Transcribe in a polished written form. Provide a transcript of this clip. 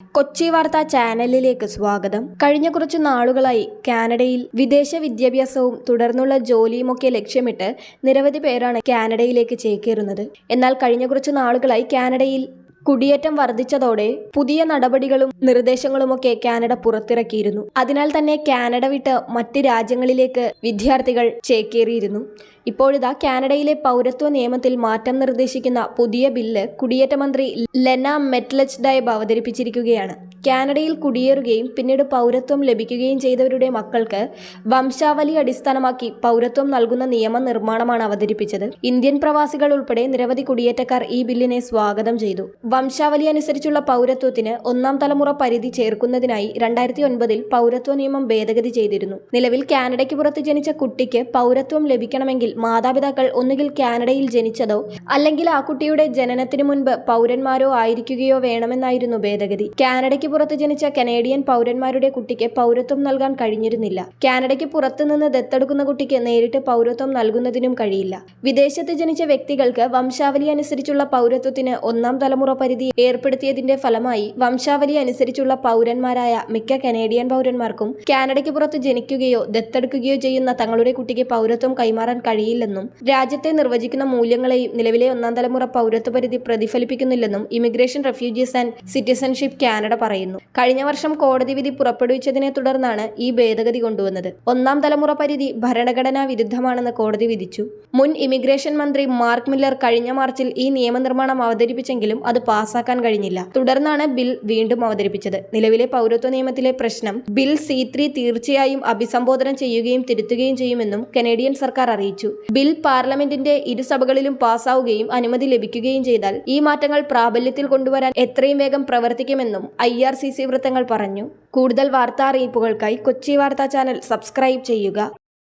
കൊച്ചി വാർത്താ ചാനലിലേക്ക് സ്വാഗതം. കഴിഞ്ഞ കുറച്ചു നാളുകളായി കാനഡയിൽ വിദേശ വിദ്യാഭ്യാസവും തുടർന്നുള്ള ജോലിയുമൊക്കെ ലക്ഷ്യമിട്ട് നിരവധി പേരാണ് കാനഡയിലേക്ക് ചേക്കേറുന്നത്. എന്നാൽ കഴിഞ്ഞ കുറച്ചു നാളുകളായി കാനഡയിൽ കുടിയേറ്റം വർദ്ധിച്ചതോടെ പുതിയ നടപടികളും നിർദ്ദേശങ്ങളുമൊക്കെ കാനഡ പുറത്തിറക്കിയിരുന്നു. അതിനാൽ തന്നെ കാനഡ വിട്ട് മറ്റ് രാജ്യങ്ങളിലേക്ക് വിദ്യാർത്ഥികൾ ചേക്കേറിയിരുന്നു. ഇപ്പോഴിതാ കാനഡയിലെ പൗരത്വ നിയമത്തിൽ മാറ്റം നിർദ്ദേശിക്കുന്ന പുതിയ ബില്ല് കുടിയേറ്റ മന്ത്രി ലെന മെറ്റ്ലച്ഡൈബ് അവതരിപ്പിച്ചിരിക്കുകയാണ്. കാനഡയിൽ കുടിയേറുകയും പിന്നീട് പൗരത്വം ലഭിക്കുകയും ചെയ്തവരുടെ മക്കൾക്ക് വംശാവലി അടിസ്ഥാനമാക്കി പൗരത്വം നൽകുന്ന നിയമനിർമ്മാണമാണ് അവതരിപ്പിച്ചത്. ഇന്ത്യൻ പ്രവാസികൾ ഉൾപ്പെടെ നിരവധി കുടിയേറ്റക്കാർ ഈ ബില്ലിനെ സ്വാഗതം ചെയ്തു. വംശാവലി അനുസരിച്ചുള്ള പൗരത്വത്തിന് ഒന്നാം തലമുറ പരിധി ചേർക്കുന്നതിനായി 2009 പൗരത്വ നിയമം ഭേദഗതി ചെയ്തിരുന്നു. നിലവിൽ കാനഡയ്ക്ക് പുറത്ത് ജനിച്ച കുട്ടിക്ക് പൗരത്വം ലഭിക്കണമെങ്കിൽ മാതാപിതാക്കൾ ഒന്നുകിൽ കാനഡയിൽ ജനിച്ചതോ അല്ലെങ്കിൽ ആ കുട്ടിയുടെ ജനനത്തിനു മുൻപ് പൗരന്മാരോ ആയിരിക്കുകയോ വേണമെന്നായിരുന്നു ഭേദഗതി. കാനഡയ്ക്ക് പുറത്ത് ജനിച്ച കനേഡിയൻ പൗരന്മാരുടെ കുട്ടിക്ക് പൗരത്വം നൽകാൻ കഴിഞ്ഞിരുന്നില്ല. കാനഡയ്ക്ക് പുറത്തുനിന്ന് ദത്തെടുക്കുന്ന കുട്ടിക്ക് നേരിട്ട് പൗരത്വം നൽകുന്നതിനും കഴിയില്ല. വിദേശത്ത് ജനിച്ച വ്യക്തികൾക്ക് വംശാവലി അനുസരിച്ചുള്ള പൗരത്വത്തിന് ഒന്നാം തലമുറ പരിധി ഏർപ്പെടുത്തിയതിന്റെ ഫലമായി വംശാവലി അനുസരിച്ചുള്ള പൗരന്മാരായ മിക്ക കനേഡിയൻ പൗരന്മാർക്കും കാനഡയ്ക്ക് പുറത്ത് ജനിക്കുകയോ ദത്തെടുക്കുകയോ ചെയ്യുന്ന തങ്ങളുടെ കുട്ടിക്ക് പൗരത്വം കൈമാറാൻ കഴിയില്ലെന്നും രാജ്യത്തെ നിർവചിക്കുന്ന മൂല്യങ്ങളെയും നിലവിലെ ഒന്നാം തലമുറ പൗരത്വ പരിധി പ്രതിഫലിപ്പിക്കുന്നില്ലെന്നും immigration, refugees and citizenship Canada പറയുന്നു. കഴിഞ്ഞ വർഷം കോടതി വിധി പുറപ്പെടുവിച്ചതിനെ തുടർന്നാണ് ഈ ഭേദഗതി കൊണ്ടുവന്നത്. ഒന്നാം തലമുറ പരിധി ഭരണഘടനാ വിരുദ്ധമാണെന്ന് കോടതി വിധിച്ചു. മുൻ ഇമിഗ്രേഷൻ മന്ത്രി മാർക്ക് മില്ലർ കഴിഞ്ഞ മാർച്ചിൽ ഈ നിയമനിർമ്മാണം അവതരിപ്പിച്ചെങ്കിലും അത് പാസാക്കാൻ കഴിഞ്ഞില്ല. തുടർന്നാണ് ബിൽ വീണ്ടും അവതരിപ്പിച്ചത്. നിലവിലെ പൗരത്വ നിയമത്തിലെ പ്രശ്നം ബിൽ C3 തീർച്ചയായും അഭിസംബോധന ചെയ്യുകയും തിരുത്തുകയും ചെയ്യുമെന്നും കനേഡിയൻ സർക്കാർ അറിയിച്ചു. ബിൽ പാർലമെന്റിന്റെ ഇരുസഭകളിലും പാസ്സാവുകയും അനുമതി ലഭിക്കുകയും ചെയ്താൽ ഈ മാറ്റങ്ങൾ പ്രാബല്യത്തിൽ കൊണ്ടുവരാൻ എത്രയും വേഗം പ്രവർത്തിക്കുമെന്നും IRCC വൃത്തങ്ങൾ പറഞ്ഞു. കൂടുതൽ വാർത്താ അറിയിപ്പുകൾക്കായി കൊച്ചി വാർത്താ ചാനൽ സബ്സ്ക്രൈബ് ചെയ്യുക.